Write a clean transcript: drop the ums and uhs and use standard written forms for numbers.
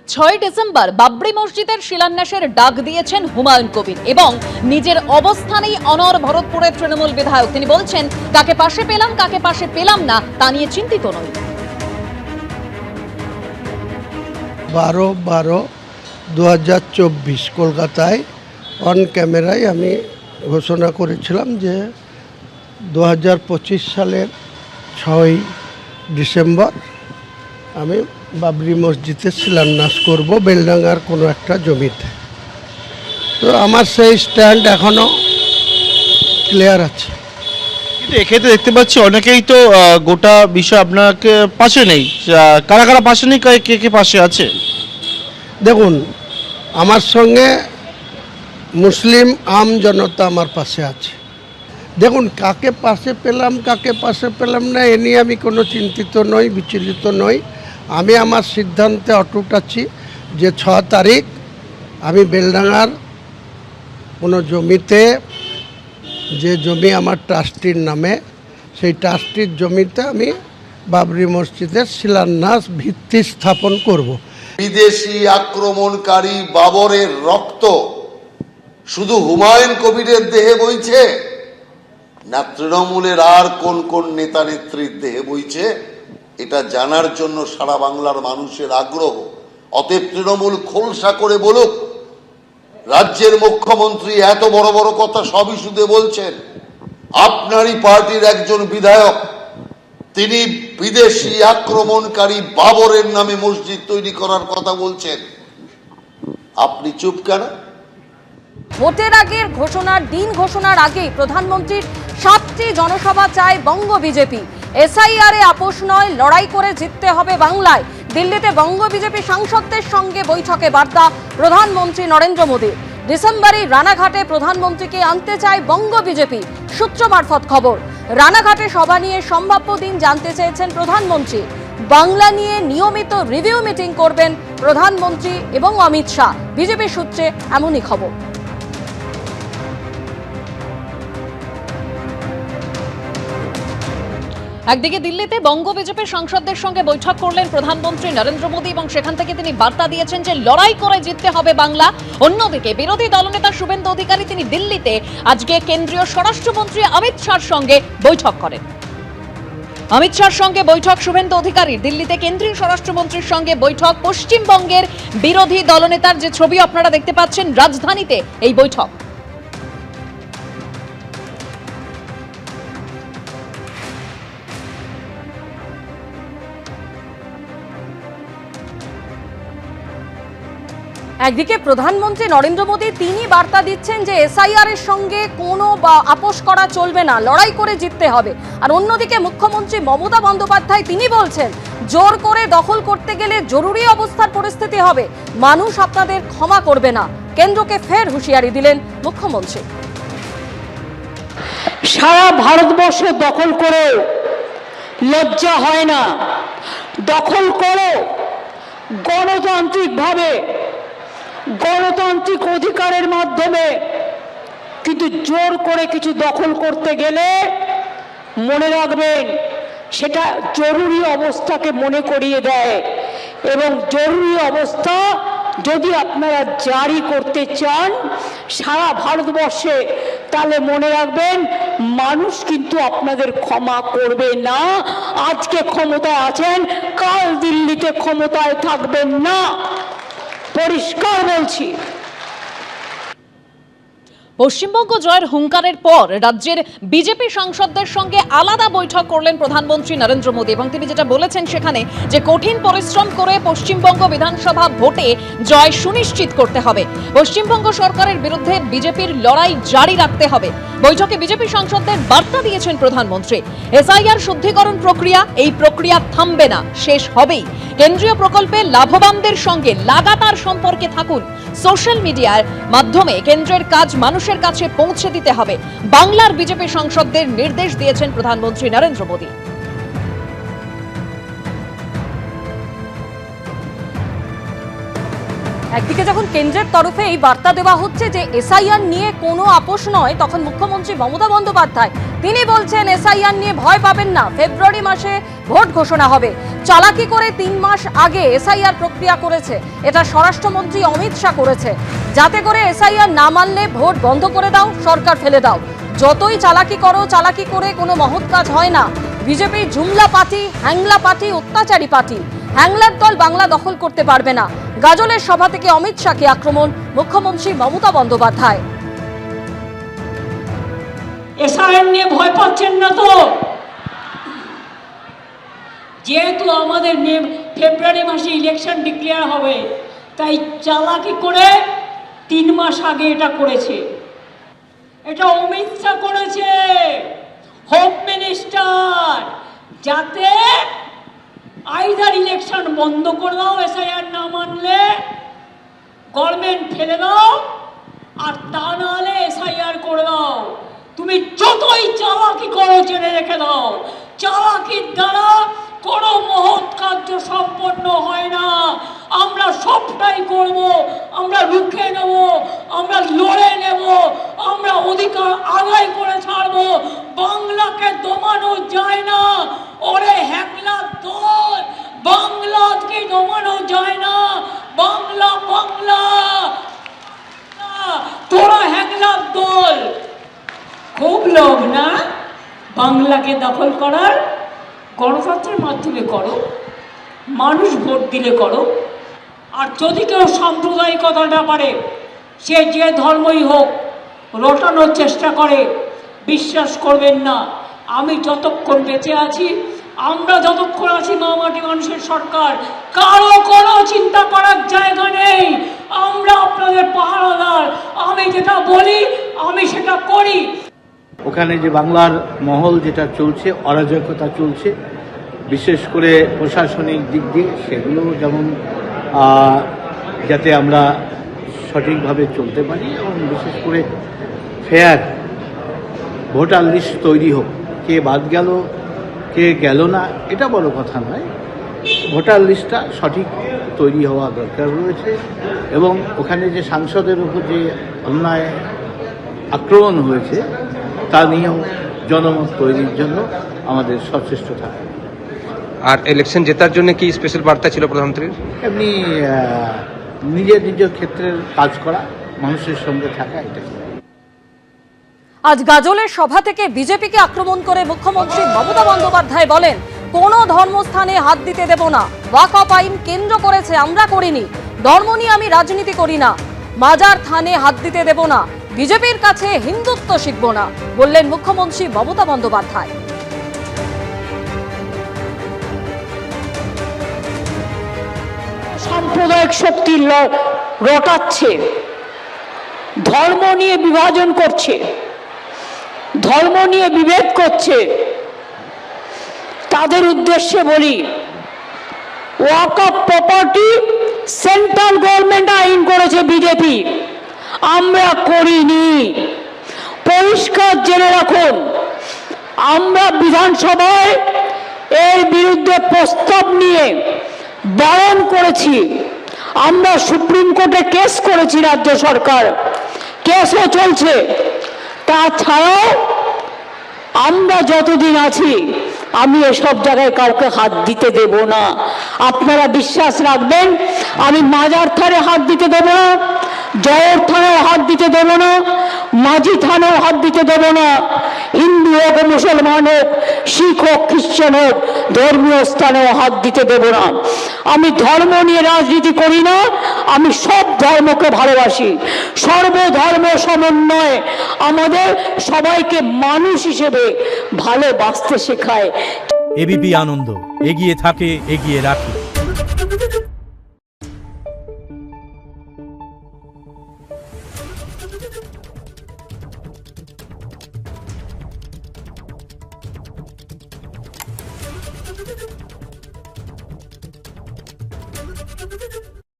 6 December Babri মসজিদের শিলান্যাসের ডাক দিয়েছেন হুমায়ুন কবির এবং নিজের অবস্থানেই অনড় ভরতপুরের তৃণমূল বিধায়ক। তিনি বলছেন, কাকে পাশে পেলাম কাকে পাশে পেলাম না তা নিয়ে চিন্তিত নই। 12/12/2024 কলকাতায় অন ক্যামেরায় আমি ঘোষণা করেছিলাম যে 2025 সালের 6 ডিসেম্বর আমি বাবরি মসজিদে শিলান্যাস করব বেলডাঙ্গার কোনো একটা জমিতে। তো আমার সেই স্ট্যান্ড এখনও ক্লিয়ার আছে। কিন্তু এক্ষেত্রে দেখতে পাচ্ছি অনেকেই তো গোটা বিষয় আপনাকে পাশে নেই। কারা কারা পাশে নেই, কে কে পাশে আছে? দেখুন, আমার সঙ্গে মুসলিম আম জনতা আমার পাশে আছে। দেখুন, কাকে পাশে পেলাম কাকে পাশে পেলাম না এ নিয়ে আমি কোনো চিন্তিত নই, বিচলিত নই। আমি আমার সিদ্ধান্তে অটুট আছি যে 6 তারিখ আমি বেলডাঙ্গার কোনো জমিতে, যে জমি আমার ট্রাস্টির নামে, সেই ট্রাস্টির জমিতে আমি বাবরি মসজিদের শিলান্যাস ভিত্তি স্থাপন করব। বিদেশি আক্রমণকারী বাবরের রক্ত শুধু হুমায়ুন কবিরের দেহে বইছে না তৃণমূলের আর কোন কোন নেতা নেত্রীর দেহে বইছে, এটা জানার জন্য সারা বাংলার মানুষের আগ্রহ। অতএব তৃণমূল খোলসা করে বলুক। রাজ্যের মুখ্যমন্ত্রী এত বড় বড় কথা সব ইস্যুতে বলছেন, আপনারই পার্টির একজন বিধায়ক তিনি বিদেশি আক্রমণকারী বাবরের নামে মসজিদ তৈরি করার কথা বলছেন, আপনি চুপ কেন? ভোটের আগের ঘোষণার আগেই প্রধানমন্ত্রীর 7টি জনসভা চায় বঙ্গ বিজেপি। এসআইআর এ আপোষ নয়, লড়াই করে জিততে হবে বাংলায়। দিল্লিতে বঙ্গ বিজেপি সাংসদদের সঙ্গে বৈঠকে বার্তা প্রধানমন্ত্রী নরেন্দ্র মোদীর। ডিসেম্বরে রানাঘাটে প্রধানমন্ত্রীকে আনতে চায় বঙ্গ বিজেপি, সূত্র মারফত খবর। রানাঘাটে সভা নিয়ে সম্ভাব্য দিন জানতে চেয়েছেন প্রধানমন্ত্রী। বাংলা নিয়ে নিয়মিত রিভিউ মিটিং করবেন প্রধানমন্ত্রী এবং অমিত শাহ, বিজেপি সূত্রে এমনই খবর। একদিকে দিল্লিতে বঙ্গ বিজেপির সাংসদদের সঙ্গে বৈঠক করলেন প্রধানমন্ত্রী নরেন্দ্র মোদী এবং সেখান থেকে তিনি বার্তা দিয়েছেন যে লড়াই করে জিততে হবে বাংলা। অন্যদিকে বিরোধী দলনেতা শুভেন্দু অধিকারী তিনি দিল্লিতে আজকে কেন্দ্রীয় স্বরাষ্ট্রমন্ত্রী অমিত শাহর সঙ্গে বৈঠক করেন। অমিত শাহর সঙ্গে বৈঠক শুভেন্দু অধিকারীর। দিল্লিতে কেন্দ্রীয় স্বরাষ্ট্রমন্ত্রীর সঙ্গে বৈঠক। পশ্চিমবঙ্গের বিরোধী দলনেতার যে ছবি আপনারা দেখতে পাচ্ছেন, রাজধানীতে এই বৈঠক। একদিকে প্রধানমন্ত্রী নরেন্দ্র মোদী তিনি বার্তা দিচ্ছেন যে এসআইআর এর সঙ্গে কোনো আপোষ করা চলবে না, লড়াই করে জিততে হবে। আর অন্যদিকে মুখ্যমন্ত্রী মমতা বন্দ্যোপাধ্যায় তিনি বলছেন, জোর করে দখল করতে গেলে জরুরি অবস্থার পরিস্থিতি হবে, মানুষ আপনাদের ক্ষমা করবে না। কেন্দ্রকে ফের হুঁশিয়ারি দিলেন মুখ্যমন্ত্রী। সারা ভারতবর্ষ দখল করে লজ্জা হয় না, দখল করো গণতান্ত্রিকভাবে, গণতান্ত্রিক অধিকারের মাধ্যমে। কিন্তু জোর করে কিছু দখল করতে গেলে মনে রাখবেন সেটা জরুরি অবস্থাকে মনে করিয়ে দেয়, এবং জরুরি অবস্থা যদি আপনারা জারি করতে চান সারা ভারতবর্ষে, তাহলে মনে রাখবেন মানুষ কিন্তু আপনাদের ক্ষমা করবে না। আজকে ক্ষমতায় আছেন, কাল দিল্লিতে ক্ষমতায় থাকবেন না, পরিষ্কার বলছি। পশ্চিমবঙ্গ জয়ের হুঙ্কারের পর রাজ্যের বিজেপি সাংসদদের সঙ্গে আলাদা বৈঠক করলেন প্রধানমন্ত্রী নরেন্দ্র মোদী এবং তিনি যেটা বলেছেন সেখানে যে কঠিন পরিশ্রম করে পশ্চিমবঙ্গ বিধানসভা ভোটে জয় সুনিশ্চিত করতে হবে। পশ্চিমবঙ্গ সরকারের বিরুদ্ধে বিজেপির লড়াই জারি রাখতে হবে। বৈঠকে বিজেপি সাংসদদের বার্তা দিয়েছেন প্রধানমন্ত্রী। এসআইআর শুদ্ধিকরণ প্রক্রিয়া, এই প্রক্রিয়া থামবে না, শেষ হবেই। কেন্দ্রীয় প্রকল্পে লাভবানদের সঙ্গে লাগাতার সম্পর্কে থাকুন। সোশ্যাল মিডিয়ার মাধ্যমে কেন্দ্রের কাজ মানুষের কাছে পৌঁছে দিতে হবে, বাংলার বিজেপি সাংসদদের নির্দেশ দিয়েছেন প্রধানমন্ত্রী নরেন্দ্র মোদী। একদিকে যখন কেন্দ্রের তরফে এই বার্তা দেওয়া হচ্ছে যে এসআইআর নিয়ে কোনো আপোষ নয়, তখন মুখ্যমন্ত্রী মমতা বন্দ্যোপাধ্যায় তিনি বলছেন এসআইআর নিয়ে ভয় পাবেন না, ফেব্রুয়ারি মাসে ভোট ঘোষণা হবে। চালাকি করে 3 মাস আগে এসআইআর প্রক্রিয়া করেছে, এটা স্বরাষ্ট্রমন্ত্রী অমিত শাহ করেছে, যাতে করে এসআইআর না মানলে ভোট বন্ধ করে দাও, সরকার ফেলে দাও। যতই চালাকি করো, চালাকি করে কোনো মহৎ কাজ হয় না। বিজেপি জুমলা পার্টি, হ্যাংলা পার্টি, অত্যাচারী পার্টি। হ্যাংলার দল বাংলা দখল করতে পারবে না। গাজলের সভা থেকে অমিত শাহকে আক্রমণ মুখ্যমন্ত্রী মমতা বন্দ্যোপাধ্যায়। এসআইআর নিয়ে ভয় পাচ্ছেন না তো? যেহেতু আমাদের ফেব্রুয়ারি মাসে ইলেকশন ডিক্লেয়ার হবে, তাই চালাকি করে 3 মাস আগে এটা করেছে। এটা অমিত শাহ করেছে, হোম মিনিস্টার, যাতে আইদার ইলেকশন বন্ধ করে দাও, এসআইআর না মানলে গভর্নমেন্ট ফেলে দাও, আর তা নাহলে এসআইআর করে দাও। তুমি যতই চালাকি করো জেনে রেখে দাও, চালাকির দ্বারা কোনো মহৎ কার্য সম্পন্ন হয় না। আমরা সবটাই করব, আমরা রুখে নেব, আমরা লড়ে নেব, আমরা অধিকার আদায় করে ছাড়বো। বাংলাকে দমানো যায় না। ওরে হ্যাংলার দল, বাংলাকে দমানো যায় না। বাংলা বাংলা, তোরা হ্যাংলার দল। খুব লোভ না বাংলাকে দখল করার? গণতন্ত্রের মাধ্যমে করো, মানুষ ভোট দিলে করো। আর যদি কেউ সাম্প্রদায়িকতাটা পারে, সে যে ধর্মই হোক, রটানোর চেষ্টা করে, বিশ্বাস করবেন না, আমি যতক্ষণ বেঁচে আছি, আমরা যতক্ষণ আছি মা মাটি মানুষের সরকার, কারো কোনো চিন্তা করার জায়গা নেই। আমরা আপনাদের পাহারাদার। আমি যেটা বলি আমি সেটা করি। ওখানে যে বাংলার মহল যেটা চলছে, অরাজকতা চলছে, বিশেষ করে প্রশাসনিক দিক দিয়ে, সেগুলো যেমন যাতে আমরা সঠিকভাবে চলতে পারি, এবং বিশেষ করে ফেয়ার ভোটার লিস্ট তৈরি হোক। কে বাদ গেল, কে গেল না, এটা বড় কথা নয়। ভোটার লিস্টটা সঠিক তৈরি হওয়া দরকার রয়েছে। এবং ওখানে যে সাংসদের উপর যে অন্যায় আক্রমণ হয়েছে, তা নিয়েও জনমত তৈরির জন্য আমাদের সচেষ্ট থাকা। আর ইলেকশন জেতার জন্য কি স্পেশাল বার্তা ছিল প্রধানমন্ত্রীর? এমনি নিজের নিজের ক্ষেত্রের কাজ করা, মানুষের সঙ্গে থাকা, এটাই। আজ গাজলের সভা থেকে বিজেপিকে আক্রমণ করে মুখ্যমন্ত্রী মমতা বন্দ্যোপাধ্যায় বলেন, কোনো ধর্মস্থানে হাত দিতে দেব না। ওয়াকফ আইন কেন্দ্র করেছে, আমরা করিনি। ধর্ম নিয়ে আমি রাজনীতি করি না। মাজার থানে হাত দিতে দেব না। বিজেপির কাছে হিন্দুত্ব শিখব না, বললেন মুখ্যমন্ত্রী মমতা বন্দ্যোপাধ্যায়। সাম্প্রদায়িক শক্তি রটাচ্ছে, ধর্ম নিয়ে বিভাজন করছে, ধর্ম নিয়ে বিভেদ করছে। তাদের উদ্দেশ্যে বলি, ওয়াকফ প্রপার্টি সেন্ট্রাল গভর্নমেন্ট আইন করেছে বিজেপি, আমরা করিনি। পরিষ্কার জেনে রাখুন, আমরা বিধানসভায় এর বিরুদ্ধে প্রস্তাব নিয়ে বারণ করেছি। আমরা সুপ্রিম কোর্টে কেস করেছি, রাজ্য সরকার, কেসও চলছে। তাছাড়াও আমরা যতদিন আছি, আমি এসব জায়গায় কাউকে হাত দিতে দেব না। আপনারা বিশ্বাস রাখবেন, আমি মাজার থানে হাত দিতে দেব না, জয়ের থানায় হাত দিতে দেব না, মাঝি থানায় হাত দিতে দেব না। হিন্দু হোক, মুসলমান হোক, শিখ হোক, খ্রিস্টান হোক, ধর্মীয় স্থানেও হাত দিতে দেব না। আমি ধর্ম নিয়ে রাজনীতি করি না, আমি সব ধর্মকে ভালোবাসি। সর্বধর্ম সমন্বয় আমাদের সবাইকে মানুষ হিসেবে ভালোবাসতে শেখায়। এবিপি আনন্দ, এগিয়ে থাকে, এগিয়ে রাখে। Thank you.